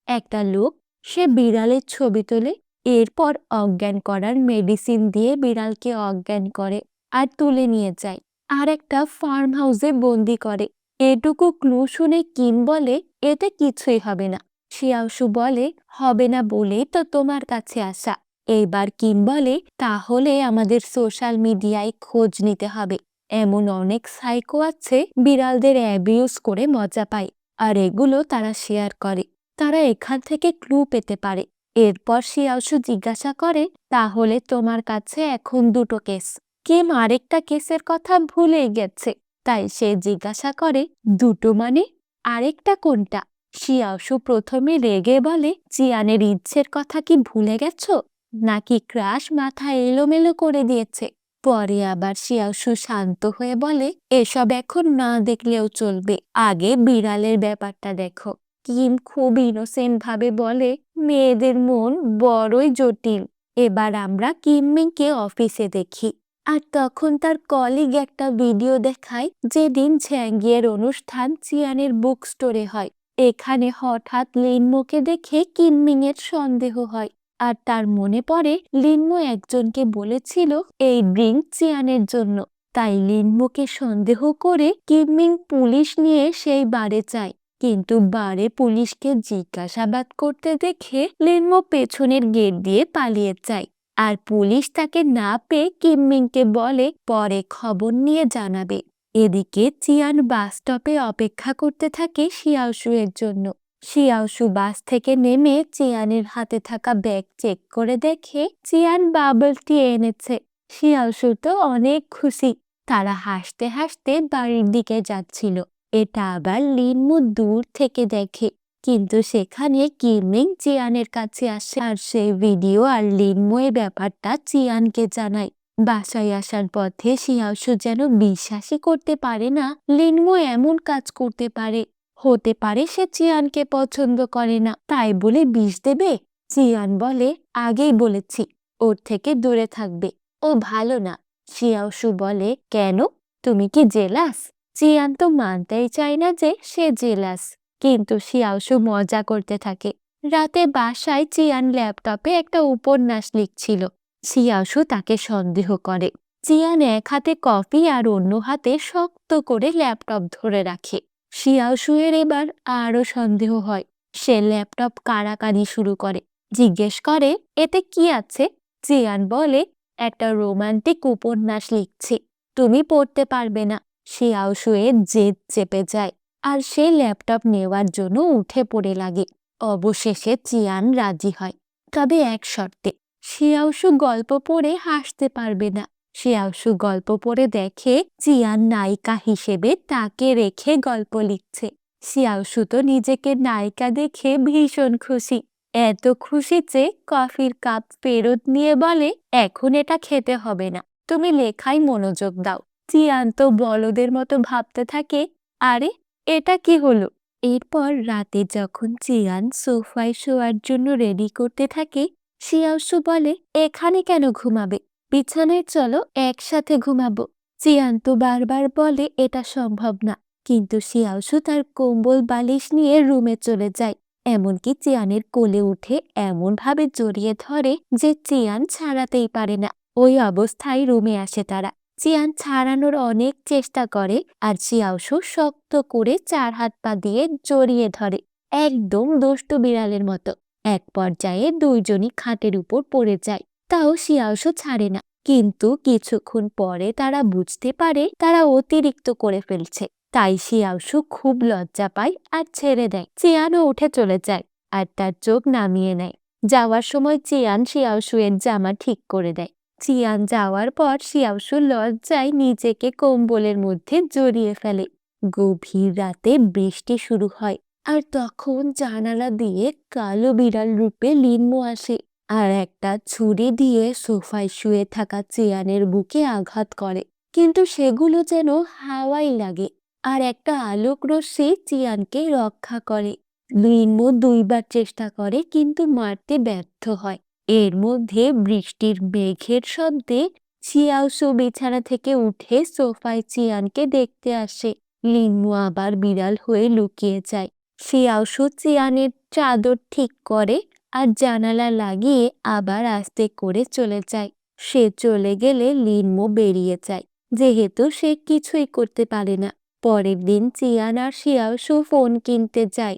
একটা লোক সে বিড়ালের ছবি তোলে, এরপর অজ্ঞান করার মেডিসিন দিয়ে বিড়ালকে অজ্ঞান করে আর তুলে নিয়ে যায়, আর একটা ফার্ম হাউসে বন্দি করে। এটুকু ক্লু শুনে কিম বলে এতে কিছুই হবে না। শিয়াওশু বলে হবে না বলেই তো তোমার কাছে আসা। এইবার কিম বলে তাহলে আমাদের সোশ্যাল মিডিয়ায় খোঁজ নিতে হবে। এমন অনেক সাইকো আছে বিড়ালদের অ্যাবিউজ করে মজা পায়, আর এগুলো তারা শেয়ার করে। তারা এখান থেকে ক্লু পেতে পারে। এরপর শিয়াওশু জিজ্ঞাসা করে তাহলে তোমার কাছে এখন দুটো কেস। কিম আরেকটা কেসের কথা ভুলে গেছে, তাই সে জিজ্ঞাসা করে দুটো মানে আরেকটা কোনটা? শিয়াওশু প্রথমে রেগে বলে চিয়ানের ইচ্ছের কথা কি ভুলে গেছো, নাকি ক্রাশ মাথা এলোমেলো করে দিয়েছে? পরে আবার শিয়াওশু শান্ত হয়ে বলে এসব এখন না দেখলেও চলবে, আগে বিড়ালের ব্যাপারটা দেখো। কিম খুব ইনোসেন্ট ভাবে বলে মেয়েদের মন বড়ই জটিল। এবার আমরা কিমমিংকে অফিসে দেখি, আর তখন তার কলিগ একটা ভিডিও দেখায় যেদিন ঝ্যাঙ্গিয়ের অনুষ্ঠান চিয়ানের বুক স্টোরে হয়। এখানে হঠাৎ লিনমোকে দেখে কিমমিং এর সন্দেহ হয়, আর তার মনে পড়ে লিনমো একজনকে বলেছিল এই ড্রিঙ্ক চিয়ানের জন্য। তাই লিনমোকে সন্দেহ করে কিমমিং পুলিশ নিয়ে সেই বারে যায়, কিন্তু বারে পুলিশকে জিজ্ঞাসাবাদ করতে দেখে লিনমো পেছনের গেট দিয়ে পালিয়ে যায়। আর পুলিশ তাকে না পেয়ে কিমমিংকে বলে পরে খবর নিয়ে জানাবে। এদিকে চিয়ান বাস স্টপে অপেক্ষা করতে থাকে শিয়াওশু এর জন্য। শিয়াওশু বাস থেকে নেমে চিয়ানের হাতে থাকা ব্যাগ চেক করে দেখে চিয়ান বাবল টি এনেছে। শিয়াওশু তো অনেক খুশি। তারা হাসতে হাসতে বাড়ির দিকে যাচ্ছিল। এটা আবার লিনমো দূর থেকে দেখে, কিন্তু সেখানে কিমমিং চিয়ানের কাছে আসে আর সেই ভিডিও আর লিনমো এর ব্যাপারটা চিয়ানকে জানায়। বাসায় আসার পথে শিয়াওশু যেন বিশ্বাসই করতে পারে না লিনমো এমন কাজ করতে পারে। হতে পারে সে চিয়ানকে পছন্দ করে না, তাই বলে বিষ দেবে? চিয়ান বলে, আগেই বলেছি ওর থেকে দূরে থাকবে, ও ভালো না। শিয়াওশু বলে, কেন? তুমি কি জেলাস? চিয়ান তো মানতেই চায় না যে সে জেলাস, কিন্তু শিয়াওশু মজা করতে থাকে। রাতে বাসায় চিয়ান ল্যাপটপে একটা উপন্যাস লিখছিল। শিয়াওশু তাকে সন্দেহ করে। চিয়ান এক হাতে কফি আর অন্য হাতে শক্ত করে ল্যাপটপ ধরে রাখে। শিয়াওশু-এর এবার আরো সন্দেহ হয়। সে ল্যাপটপ কাড়াকাড়ি শুরু করে, জিজ্ঞেস করে, এতে কি আছে? চিয়ান বলে, একটা রোমান্টিক উপন্যাস লিখছি, তুমি পড়তে পারবে না। শিয়াওশু-এর জেদ চেপে যায় আর সে ল্যাপটপ নেওয়ার জন্য উঠে পড়ে লাগে। অবশেষে চিয়ান রাজি হয়, তবে এক শর্তে, শিয়াওশু গল্প পড়ে হাসতে পারবে না। শিয়াওশু গল্প পড়ে দেখে চিয়ান নায়িকা হিসেবে তাকে রেখে গল্প লিখছে। শিয়াওশু তো নিজেকে নায়িকা দেখে ভীষণ খুশি, এত খুশি যে কফির কাপ ফেরত নিয়ে বলে, এখন এটা খেতে হবে না, তুমি লেখায় মনোযোগ দাও। চিয়ান তো বলদের মতো ভাবতে থাকে, আরে এটা কি হলো? এরপর রাতে যখন চিয়ান সোফায় শোয়ার জন্য রেডি করতে থাকে, শিয়াওশু বলে, এখানে কেন ঘুমাবে? বিছানায় চলো, একসাথে ঘুমাবো। চিয়ান তো বারবার বলে এটা সম্ভব না, কিন্তু শিয়াওশু তার কম্বল বালিশ নিয়ে রুমে চলে যায়। এমনকি চিয়ানের কোলে উঠে এমন ভাবে জড়িয়ে ধরে যে চিয়ান ছাড়াতেই পারে না। ওই অবস্থায় রুমে আসে তারা। চিয়ান ছাড়ানোর অনেক চেষ্টা করে আর শিয়াওশু শক্ত করে 4 হাত পা দিয়ে জড়িয়ে ধরে, একদম দুষ্টু বিড়ালের মতো। এক পর্যায়ে দুইজনই খাটের উপর পড়ে যায়, তাও শিয়াওশু ছাড়ে না। কিন্তু কিছুক্ষণ পরে তারা বুঝতে পারে তারা অতিরিক্ত করে ফেলছে, তাই শিয়াওশু খুব লজ্জা পায় আর ছেড়ে দেয়। চিয়ানও উঠে চলে যায় আর তার চোখ নামিয়ে নেয়। যাওয়ার সময় চিয়ান শিয়াওশু-এর জামা ঠিক করে দেয়। চিয়ান যাওয়ার পর শিয়াওশু লজ্জায় নিজেকে কম্বলের মধ্যে জড়িয়ে ফেলে। গভীর রাতে বৃষ্টি শুরু হয় আর তখন জানালা দিয়ে কালো বিড়াল রূপে লিনমো আসে আর একটা ছুরি দিয়ে সোফায় শুয়ে থাকা চিয়ানের বুকে আঘাত করে, কিন্তু সেগুলো যেন হাওয়াই লাগে আর একটা আলোক রশ্মি চিয়ানকে রক্ষা করে। লিনমো 2বার চেষ্টা করে কিন্তু মারতে ব্যর্থ হয়। এর মধ্যে বৃষ্টির মেঘের শব্দে শিয়াওশু বিছানা থেকে উঠে সোফায় চিয়ানকে দেখতে আসে। লিনমো আবার বিড়াল হয়ে লুকিয়ে যায়। শিয়াওশু চিয়ানের চাদর ঠিক করে আর জানালা লাগিয়ে আবার আস্তে করে চলে যায়। সে চলে গেলে লিনমো বেরিয়ে যায়, যেহেতু সে কিছুই করতে পারে না। পরের দিন চিয়ান আর শিয়াওশু ফোন কিনতে যায়।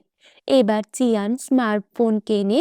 এবার চিয়ান স্মার্টফোন কেনে,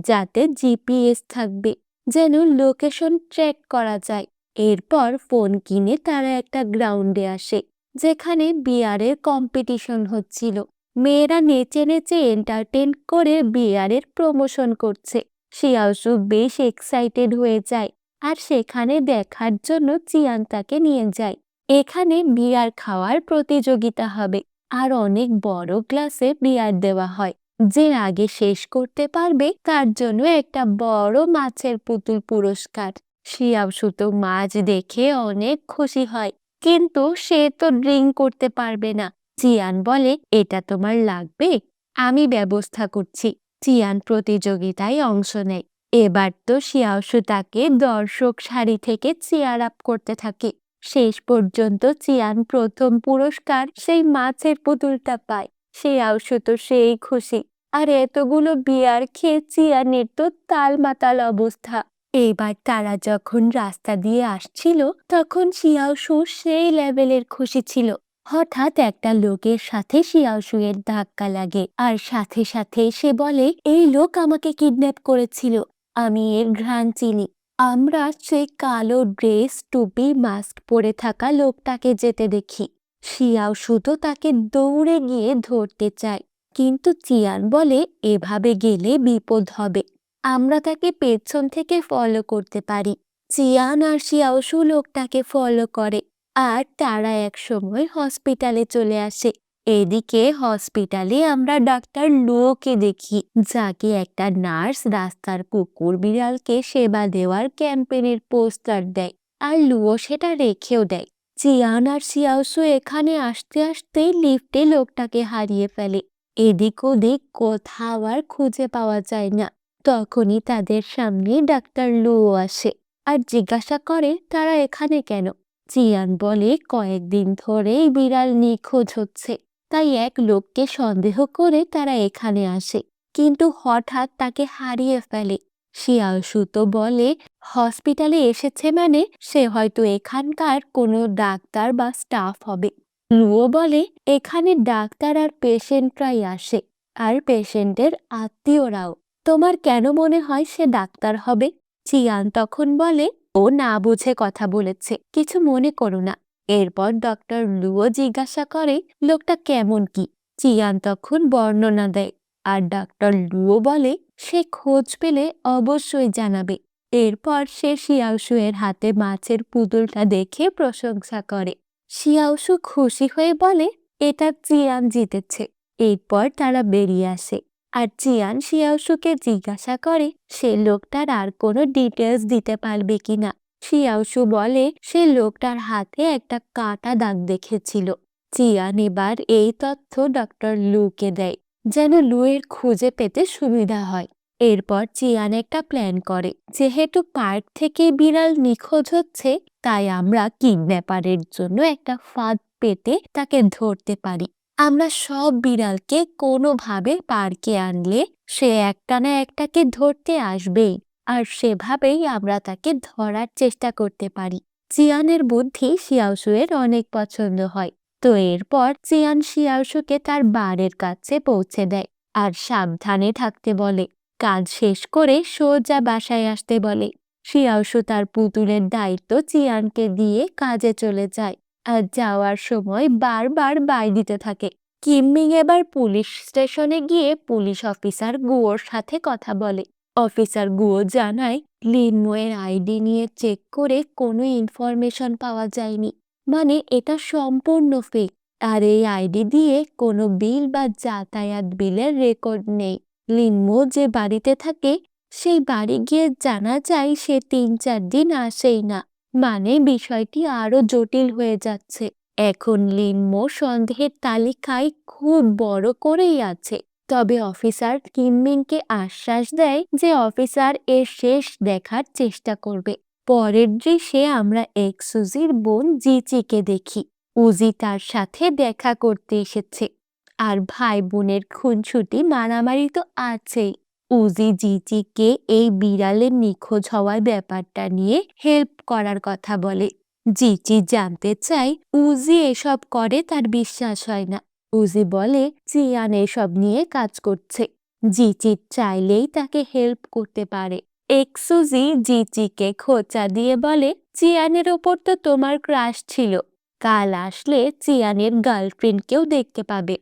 যাতে জিপিএস থাকবে, যেন লোকেশন ট্র্যাক করা যায়। এরপর ফোন কিনে তারা একটা গ্রাউন্ডে আসে, যেখানে বিয়ারের কম্পিটিশন হচ্ছিল। মেয়েরা নেচে নেচে এন্টারটেন করে বিয়ারের প্রমোশন করছে। শিয়াওশু বেশ এক্সাইটেড হয়ে যায় আর সেখানে দেখার জন্য চিয়ান তাকে নিয়ে যায়। এখানে বিয়ার খাওয়ার প্রতিযোগিতা হবে আর অনেক বড় গ্লাসে বিয়ার দেওয়া হয়। যে আগে শেষ করতে পারবে তার জন্য একটা বড় মাছের পুতুল পুরস্কার। শিয়াওশু তো মাছ দেখে অনেক খুশি হয়, কিন্তু সে তো ড্রিঙ্ক করতে পারবে না। চিয়ান বলে, এটা তোমার লাগবে, আমি ব্যবস্থা করছি। চিয়ান প্রতিযোগিতায় অংশ নেয়। এবার তো শিয়াওশু তাকে দর্শক সারি থেকে চেয়ার আপ করতে থাকে। শেষ পর্যন্ত চিয়ান প্রথম পুরস্কার সেই মাছের পুতুলটা পায়। শিয়াওশু তো সেই খুশি, আর এতগুলো বিয়ার খেয়ে চিয়ানের তো তালমাতাল অবস্থা। এবার তারা যখন রাস্তা দিয়ে আসছিল তখন শিয়াওশু সেই লেভেলের খুশি ছিল। হঠাৎ একটা লোকের সাথে শিয়াওশু-এর ধাক্কা লাগে আর সাথে সাথে সে বলে, এই লোক আমাকে কিডন্যাপ করেছিল, আমি এর ঘ্রাণ চিনি। আমরা সেই কালো ড্রেস, টুপি, মাস্ক পরে থাকা লোকটাকে যেতে দেখি। শিয়াওশু তো তাকে দৌড়ে গিয়ে ধরতে চায়, কিন্তু চিয়ান বলে, এভাবে গেলে বিপদ হবে, আমরা তাকে পেছন থেকে ফলো করতে পারি। চিয়ান আর শিয়াওশু লোকটাকে ফলো করে আর তারা একসময় হসপিটালে চলে আসে। এদিকে হসপিটালে আমরা ডাক্তার লোকে দেখি, যাকে একটা নার্স রাস্তার কুকুর বিড়ালকে সেবা দেওয়ার ক্যাম্পেইনের পোস্টার দেয়। আর লুও সেটা রেখেও দেয়। চিয়ান আর শিয়াওসু এখানে আসতে আসতেই লিফটে লোকটাকে হারিয়ে ফেলে। এদিক ওদিক কোথাও আর খুঁজে পাওয়া যায় না। তখনই তাদের সামনে ডাক্তার লুও আসে আর জিজ্ঞাসা করে তারা এখানে কেন। চিয়ান বলে কয়েকদিন ধরেই বিড়াল নিখোঁজ হচ্ছে, তাই এক লোককে সন্দেহ করে তারা এখানে আসে, কিন্তু হঠাৎ তাকে হারিয়ে ফেলে। শিয়াওসু তো বলে হসপিটালে এসেছে মানে সে হয়তো এখানকার কোনো ডাক্তার বা স্টাফ হবে। লুও বলে এখানে ডাক্তার আর পেশেন্টরাই আসে, আর পেশেন্টের আত্মীয়রাও। তোমার কেন মনে হয় সে ডাক্তার হবে? চিয়ান তখন বলে ও না বুঝে কথা বলেছে, কিছু মনে করো না। এরপর ডক্টর লুও জিজ্ঞাসা করে লোকটা কেমন কি। চিয়ান তখন বর্ণনা দেয়, আর ডক্টর লুও বলে সে খোঁজ পেলে অবশ্যই জানাবে। এরপর সে শিয়াওসু এর হাতে মাছের পুতুলটা দেখে প্রশংসা করে। শিয়াওসু খুশি হয়ে বলে এটা চিয়ান জিতেছে। এরপর তারা বেরিয়ে আসে, আর চিয়ান শিয়াওসুকে জিজ্ঞাসা করে সে লোকটার আর কোনো ডিটেলস দিতে পারবে কিনা। শিয়াওসু বলে সে লোকটার হাতে একটা কাটা দাগ দেখেছিল। চিয়ান এবার এই তথ্য ডক্টর লুকে দেয়, যেন লুয়ের খুঁজে পেতে সুবিধা হয়। এরপর চিয়ান একটা প্ল্যান করে, যেহেতু পার্ক থেকে বিড়াল নিখোঁজ হচ্ছে, তাই আমরা কিডন্যাপারের জন্য একটা ফাঁদ পেতে তাকে ধরতে পারি। আমরা সব বিড়ালকে কোনোভাবে পার্কে আনলে সে একটা না একটাকে ধরতে আসবেই, আর সেভাবেই আমরা তাকে ধরার চেষ্টা করতে পারি। চিয়ানের বুদ্ধি শিয়াওসুয়ের অনেক পছন্দ হয়। তো এরপর চিয়ান শিয়াওসুকে তার বাড়ির কাছে পৌঁছে দেয় আর সাবধানে থাকতে বলে। কাজ শেষ করে সোজা বাসায় আসতে বলে। শিয়াওসু তার পুতুলের দায়িত্ব চিয়ানকে দিয়ে কাজে চলে যায়, আর যাওয়ার সময় বারবার বাই দিতে থাকে। কিমমিং এবার পুলিশ স্টেশনে গিয়ে পুলিশ অফিসার গুয়োর সাথে কথা বলে। অফিসার গুয়ো জানায় লিনমোয়ের আইডি নিয়ে চেক করে কোনো ইনফরমেশন পাওয়া যায়নি, মানে এটা সম্পূর্ণ ফেক। আর এই আইডি দিয়ে কোনো বিল বা যাতায়াত বিলের রেকর্ড নেই। লিনমো যে বাড়িতে থাকে সেই বাড়ি গিয়ে জানা যায় সে ৩-৪ দিন আসেই না, মানে বিষয়টি আরো জটিল হয়ে যাচ্ছে। এখন লিনমো সন্দেহের তালিকায় খুব বড় করেই আছে। তবে অফিসার কিমমিংকে আশ্বাস দেয় যে অফিসার এর শেষ দেখার চেষ্টা করবে। পরের দৃশ্যে আমরা এক্সুজির বোন জিচিকে দেখি। উজি তার সাথে দেখা করতে এসেছে, আর ভাই বোনের খুনসুটি মারামারি তো আছেই। উজি জিচিকে এই বিড়ালের নিখোঁজ হওয়ার ব্যাপারটা নিয়ে হেল্প করার কথা বলে। জিচি জানতে চায় উজি এসব করে তার বিশ্বাস হয় না। উজি বলে চিয়ান এসব নিয়ে কাজ করছে, জিচি চাইলেই তাকে হেল্প করতে পারে। এক্সুজি জিচিকে খোঁচা দিয়ে বলে চিয়ানের ওপর তো তোমার ক্রাশ ছিল, কাল আসলে চিয়ানের গার্লফ্রেন্ডকেও দেখতে পাবে।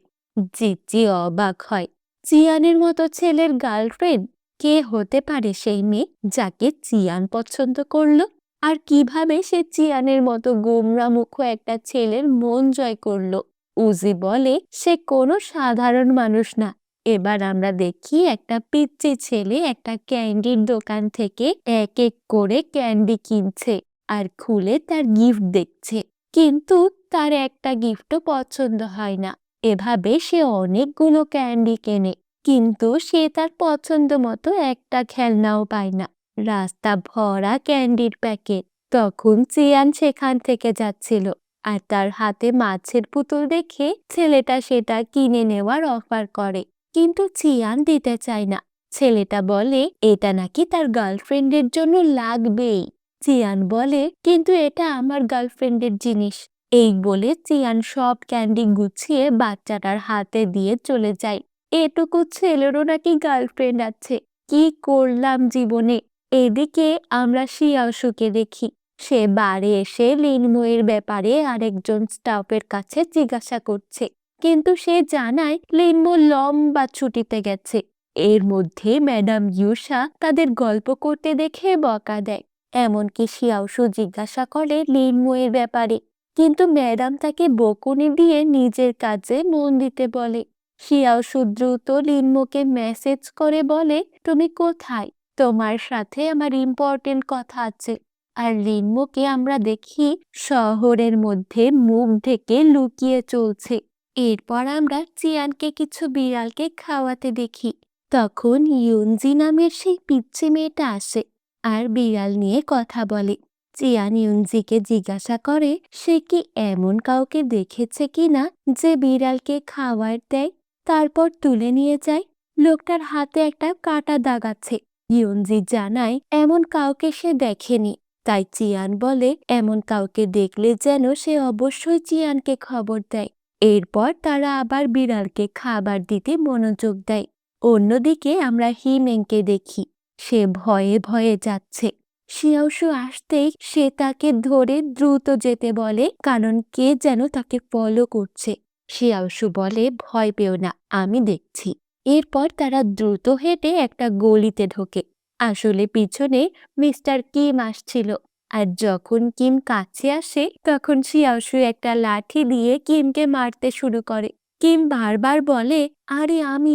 জিচি অবাক হয়, চিয়ানের মতো ছেলের গার্লফ্রেন্ড? কে হতে পারে সেই মেয়ে যাকে চিয়ান পছন্দ করলো? আর কিভাবে সে চিয়ানের মতো গোমরামুখ একটা ছেলের মন জয় করলো? উজি বলে সে কোনো সাধারণ মানুষ না। এবার আমরা দেখি একটা পিচ্চি ছেলে একটা ক্যান্ডির দোকান থেকে এক এক করে ক্যান্ডি কিনছে আর খুলে তার গিফট দেখছে, কিন্তু তার একটা গিফটও পছন্দ হয় না। এভাবে সে অনেকগুলো ক্যান্ডি কেনে, কিন্তু সে তার পছন্দ মতো একটা খেলনাও পায় না। রাস্তা ভরা ক্যান্ডির প্যাকেট। তখন চিয়ান সেখান থেকে যাচ্ছিল, আর তার হাতে মাছের পুতুল দেখে ছেলেটা সেটা কিনে নেওয়ার অফার করে, কিন্তু চিয়ান দিতে চায় না। ছেলেটা বলে এটা নাকি তার গার্লফ্রেন্ডের জন্য লাগবেই। চিয়ান বলে কিন্তু এটা আমার গার্লফ্রেন্ডের জিনিস। এই বলে চিয়ান সব ক্যান্ডি গুছিয়ে বাচ্চাটার হাতে দিয়ে চলে যায়। এটুকু ছেলেরও নাকি গার্লফ্রেন্ড আছে, কি করলাম জীবনে। এদিকে আমরা শিয়াওসুকে দেখি, সে বাড়ি এসে লিনমোয়ের ব্যাপারে আরেকজন স্টাফের কাছে জিজ্ঞাসা করছে, কিন্তু সে জানায় লিনমো লম্বা ছুটিতে গেছে। এর মধ্যে ম্যাডাম ইউসা তাদের গল্প করতে দেখে বকা দেয়। এমনকি শিয়াওসু জিজ্ঞাসা করে লিনমোয়ের ব্যাপারে, কিন্তু ম্যাডাম তাকে বকুনি দিয়ে নিজের কাজে মন দিতে বলে। শিয়াওসু দ্রুত লিনমোকে মেসেজ করে বলে তুমি কোথায়, তোমার সাথে আমার ইম্পর্টেন্ট কথা আছে। আর রিন্মোকে আমরা দেখি শহরের মধ্যে মুখ ঢেকে লুকিয়ে চলছে। এরপর আমরা চিয়ানকে কিছু বিড়ালকে খাওয়াতে দেখি। তখন ইউনজি নামের সেই পিচ্চি মেয়েটা আসে আর বিড়াল নিয়ে কথা বলে। চিয়ান ইউনজিকে জিজ্ঞাসা করে সে কি এমন কাউকে দেখেছে কিনা যে বিড়ালকে খাবার দেয় তারপর তুলে নিয়ে যায়। লোকটার হাতে একটা কাটা দাগ আছে। ইউনজি জানায় এমন কাউকে সে দেখেনি। তাই চিয়ান বলে এমন কাউকে দেখলে যেন সে অবশ্যই চিয়ানকে খবর দেয়। এরপর তারা আবার বিড়ালকে খাবার দিতে মনোযোগ দেয়। অন্যদিকে আমরা হিমেংকে দেখি সে ভয়ে ভয়ে যাচ্ছে। শিয়াওশু আসতেই সে তাকে ধরে দ্রুত যেতে বলে কারণ কে যেন তাকে ফলো করছে। শিয়াওশু বলে ভয় পেও না, আমি দেখছি। এরপর তারা দ্রুত হেঁটে একটা গলিতে ঢোকে। আসলে পিছনে মিস্টার কিম আসছিল। আর যখন কিম কাছে আসে তখন শিয়াওশু একটা লাঠি দিয়ে কিমকে মারতে শুরু করে। কিম বারবার বলে আরে আমি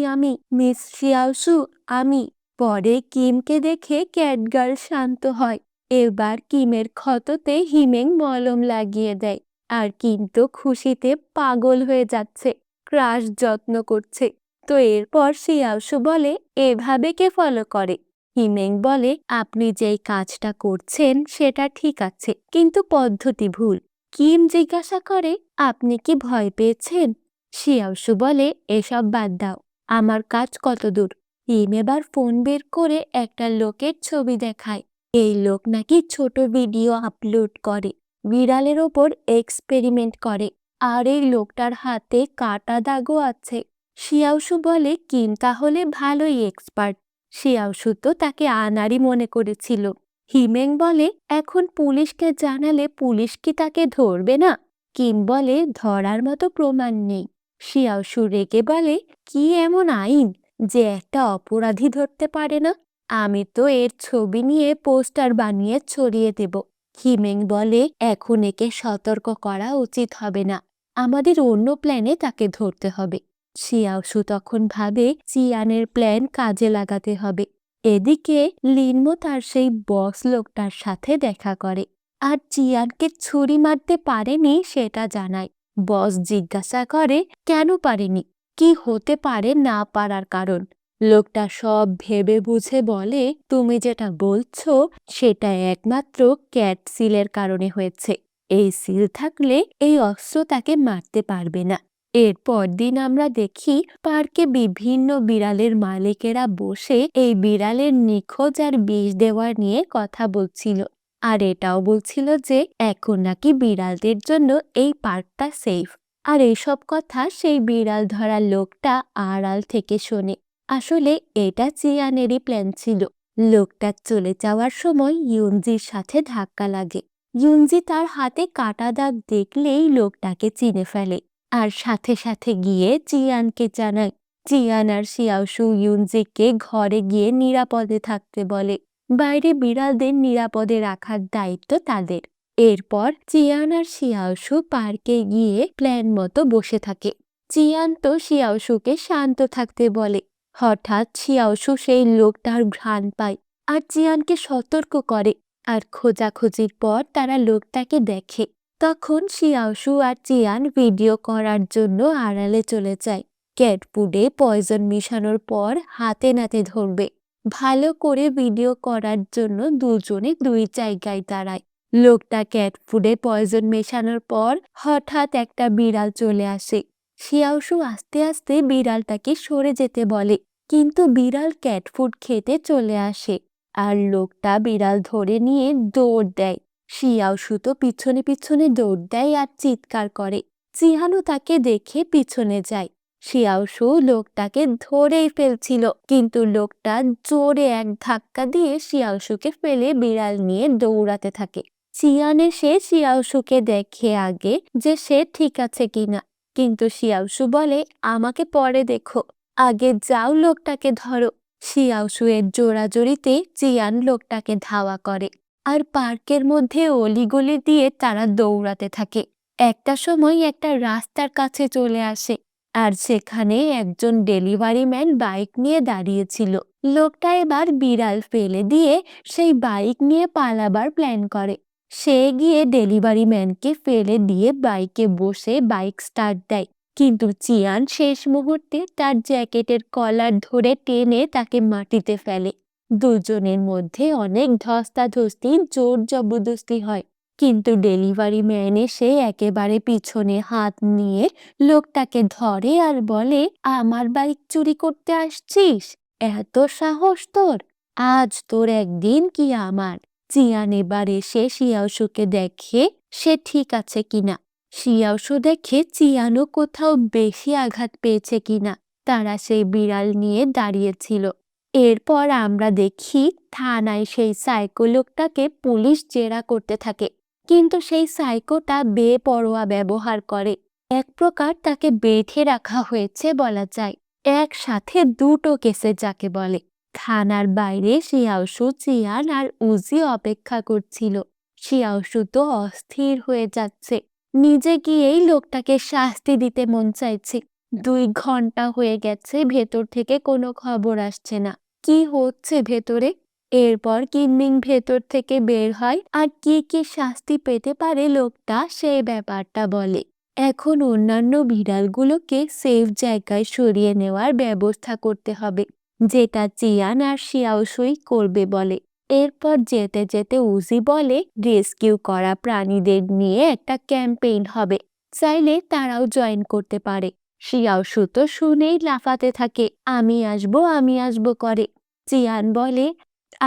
মিস শিয়াওশু আমি। পরে কিমকে দেখে ক্যাটগার্ল শান্ত হয়। এবার কিমের ক্ষততে হিমেং মলম লাগিয়ে দেয়। আর কিম তো খুশিতে পাগল হয়ে যাচ্ছে, ক্রাশ যত্ন করছে। তো এরপর শিয়াওশু বলে এভাবে কে ফলো করে? হিমেং বলে আপনি যেই কাজটা করছেন সেটা ঠিক আছে কিন্তু পদ্ধতি ভুল। কিম জিজ্ঞাসা করে আপনি কি ভয় পেয়েছেন? শিয়াওশু বলে এসব বাদ দাও, আমার কাজ কত দূর। কিম এবার ফোন বের করে একটা লোকের ছবি দেখায়। এই লোক নাকি ছোট ভিডিও আপলোড করে, বিড়ালের ওপর এক্সপেরিমেন্ট করে। আর এই লোকটার হাতে কাটা দাগও আছে। শিয়াওশু বলে কিম তাহলে ভালোই এক্সপার্ট। শিয়াওশু তো তাকে আনাড়ি মনে করেছিল। হিমেং বলে এখন পুলিশকে জানালে পুলিশ কি তাকে ধরবে না? কিম বলে ধরার মতো প্রমাণ নেই। শিয়াওশু রেগে বলে কি এমন আইন যে একটা অপরাধী ধরতে পারে না? আমি তো এর ছবি নিয়ে পোস্টার বানিয়ে ছড়িয়ে দেব। হিমেং বলে এখন একে সতর্ক করা উচিত হবে না, আমাদের অন্য প্ল্যানে তাকে ধরতে হবে। শিয়াওশু তখন ভাবে চিয়ানের প্ল্যান কাজে লাগাতে হবে। এদিকে লিনমো তার সেই বস লোকটার সাথে দেখা করে আর চিয়ানকে ছুরি মারতে পারেনি সেটা জানায়। বস জিজ্ঞাসা করে কেন পারেনি, কি হতে পারে না পারার কারণ। লোকটা সব ভেবে বুঝে বলে তুমি যেটা বলছো সেটা একমাত্র ক্যাট সিলের কারণে হয়েছে। এই সিল থাকলে এই অস্ত্র তাকে মারতে পারবে না। এরপর দিন আমরা দেখি পার্কে বিভিন্ন বিড়ালের মালিকেরা বসে এই বিড়ালের নিখোঁজ আর বিষ দেওয়া নিয়ে কথা বলছিল। আর এটাও বলছিল যে এখন নাকি বিড়ালদের জন্য এই পার্কটা সেফ। আর এইসব কথা সেই বিড়াল ধরা লোকটা আড়াল থেকে শোনে। আসলে এটা চিয়ানেরই প্ল্যান ছিল। লোকটা চলে যাওয়ার সময় ইউনজির সাথে ধাক্কা লাগে। ইউনজি তার হাতে কাটা দাগ দেখলেই লোকটাকে চিনে ফেলে আর সাথে সাথে গিয়ে চিয়ানকে জানায়। চিয়ান আর শিয়াওশু ইউনজিকে ঘরে গিয়ে নিরাপদে থাকতে বলে। বাইরে বিড়ালদের নিরাপদে রাখার দায়িত্ব তাদের। এরপর চিয়ান আর শিয়াওশু পার্কে গিয়ে প্ল্যান মতো বসে থাকে। চিয়ান তো শিয়াওশুকে শান্ত থাকতে বলে। হঠাৎ শিয়াওশু সেই লোকটার ঘ্রাণ পায় আর চিয়ানকে সতর্ক করে। আর খোঁজাখুঁজির পর তারা লোকটাকে দেখে। তখন শিয়াওশু আর চিয়ান ভিডিও করার জন্য আড়ালে চলে যায়। ক্যাট ফুডে পয়জন মিশানোর পর হাতে নাতে ধরবে। ভালো করে ভিডিও করার জন্য দুজনে দুই জায়গায় দাঁড়ায়। লোকটা ক্যাট ফুডে পয়জন মেশানোর পর হঠাৎ একটা বিড়াল চলে আসে। শিয়াওশু আস্তে আস্তে বিড়ালটাকে সরে যেতে বলে কিন্তু বিড়াল ক্যাট ফুড খেতে চলে আসে আর লোকটা বিড়াল ধরে নিয়ে দৌড় দেয়। শিয়াওশু তো পিছনে পিছনে দৌড় দেয় আর চিৎকার করে। চিহানও তাকে দেখে পিছনে যায়। শিয়াওশু লোকটাকে ধরেই ফেলছিল কিন্তু লোকটা জোরে এক ধাক্কা দিয়ে শিয়াওশুকে ফেলে বিড়াল নিয়ে দৌড়াতে থাকে। চিয়ান এসে শিয়াওশুকে দেখে আগে যে সে ঠিক আছে কিনা, কিন্তু শিয়াওশু বলে আমাকে পরে দেখো, আগে যাও লোকটাকে ধরো। শিয়াওশু এর জোরাজোরিতে চিয়ান লোকটাকে ধাওয়া করে আর পার্কের মধ্যে অলিগলি দিয়ে তারা দৌড়াতে থাকে। একটা সময় একটা রাস্তার কাছে চলে আসে আর সেখানে একজন ডেলিভারি ম্যান বাইক নিয়ে দাঁড়িয়েছিল। লোকটা এবার বিড়াল ফেলে দিয়ে সেই বাইক নিয়ে পালাবার প্ল্যান করে। সে গিয়ে ডেলিভারি ম্যানকে ফেলে দিয়ে বাইকে বসে বাইক স্টার্ট দেয়, কিন্তু চিয়ান শেষ মুহূর্তে তার জ্যাকেটের কলার ধরে টেনে তাকে মাটিতে ফেলে। দুজনের মধ্যে অনেক ধস্তাধস্তি, জোর জবরদস্তি হয়, কিন্তু ডেলিভারি ম্যান এসে একেবারে পিছনে হাত নিয়ে লোকটাকে ধরে আর বলে, আমার বাইক চুরি করতে আসছিস? এত সাহস তোর! আজ তোর একদিন কি আমার। চিয়ান এবার এসে শিয়াওশুকে দেখে সে ঠিক আছে কিনা। শিয়াওশু দেখে চিয়ানও কোথাও বেশি আঘাত পেয়েছে কিনা। তারা সেই বিড়াল নিয়ে দাঁড়িয়েছিল। এরপর আমরা দেখি থানায় সেই সাইকো লোকটাকে পুলিশ জেরা করতে থাকে, কিন্তু সেই সাইকোটা বেপরোয়া ব্যবহার করে। এক প্রকার তাকে বেঁধে রাখা হয়েছে বলা যায়, একসাথে দুটো কেসে যাকে বলে। থানার বাইরে শিয়াওশু, চিয়ান আর উজি অপেক্ষা করছিল। শিয়াওশু তো অস্থির হয়ে যাচ্ছে, নিজে গিয়েই লোকটাকে শাস্তি দিতে মন চাইছে। 2 ঘন্টা হয়ে গেছে, ভেতর থেকে কোনো খবর আসছে না। কি হচ্ছে ভেতরে? এরপর কিনমিং ভেতর থেকে বের হয় আর কি কি শাস্তি পেতে পারে লোকটা সেই ব্যাপারটা বলে। এখন অন্যান্য বিড়ালগুলোকে সেফ জায়গায় সরিয়ে নেওয়ার ব্যবস্থা করতে হবে, যেটা চিয়ান আর শিয়াওশুই করবে বলে। এরপর যেতে যেতে উজি বলে, রেস্কিউ করা প্রাণীদের নিয়ে একটা ক্যাম্পেইন হবে, চাইলে তারাও জয়েন করতে পারে। শিয়াওশু তো শুনেই লাফাতে থাকে, আমি আসবো করে। চিয়ান বলে,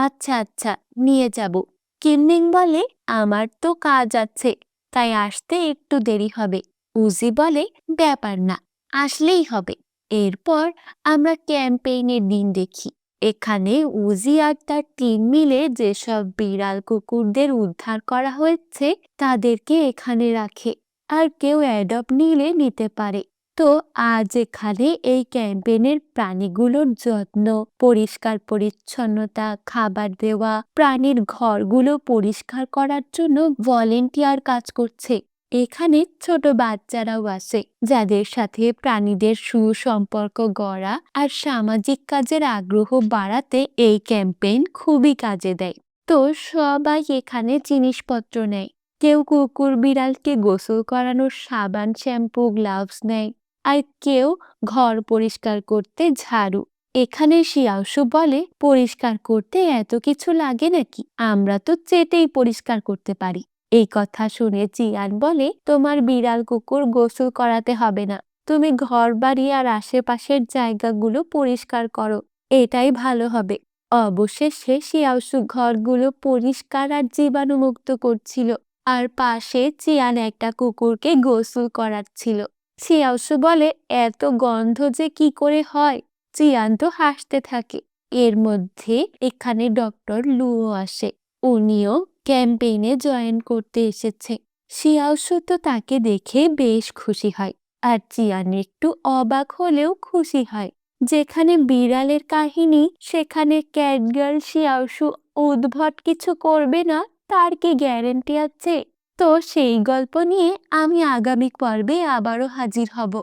আচ্ছা আচ্ছা, নিয়ে যাব। কিনমিং বলে, আমার তো কাজ আছে, তাই আসতে একটু দেরি হবে। উজি বলে, ব্যাপার না, আসলেই হবে। এরপর আমরা ক্যাম্পেইনের দিন দেখি। এখানে উজি আর তার টিম মিলে যেসব বিড়াল কুকুরদের উদ্ধার করা হয়েছে তাদেরকে এখানে রাখে, আর কেউ অ্যাডপ্ট নিলে নিতে পারে। তো আজ এখানে এই ক্যাম্পেইনের প্রাণীগুলোর যত্ন, পরিষ্কার পরিচ্ছন্নতা, খাবার দেওয়া, প্রাণীর ঘরগুলো পরিষ্কার করার জন্য ভলেন্টিয়ার কাজ করছে। এখানে ছোট বাচ্চারাও আসে, যাদের সাথে প্রাণীদের সুসম্পর্ক গড়া আর সামাজিক কাজের আগ্রহ বাড়াতে এই ক্যাম্পেইন খুবই কাজে দেয়। তো সবাই এখানে জিনিসপত্র নেয়। কেউ কুকুর বিড়ালকে গোসল করানোর সাবান, শ্যাম্পু, গ্লাভস নেয়, আর কেউ ঘর পরিষ্কার করতে ঝাড়ু। এখানে শিয়াওশু বলে, পরিষ্কার করতে এত কিছু লাগে নাকি? আমরা তো চেটেই পরিষ্কার করতে পারি। এই কথা শুনে চিয়ান বলে, তোমার বিড়াল কুকুর গোসল করাতে হবে না, তুমি ঘর বাড়ি আর আশেপাশের জায়গাগুলো পরিষ্কার করো, এটাই ভালো হবে। অবশেষে শিয়াওশু ঘরগুলো পরিষ্কার আর জীবাণুমুক্ত করছিল, আর পাশে চিয়ান একটা কুকুরকে গোসল করাচ্ছিল। শিয়াওশু বলে, এত গন্ধ যে কি করে হয়? চিয়ান তো হাসতে থাকে। এর মধ্যে এখানে ডক্টর লুও আসে। উনিও ক্যাম্পেইনে জয়েন করতে এসেছে। শিয়াওশু তো তাকে দেখে বেশ খুশি হয়, আর চিয়ান একটু অবাক হলেও খুশি হয়। যেখানে বিড়ালের কাহিনী, সেখানে ক্যাটগার্ল শিয়াওশু উদ্ভট কিছু করবে না তার কি গ্যারেন্টি আছে? তো সেই গল্প নিয়ে আমি আগামী পর্বে আবারও হাজির হব।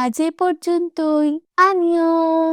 আজ এ পর্যন্তই। আনিয়ং।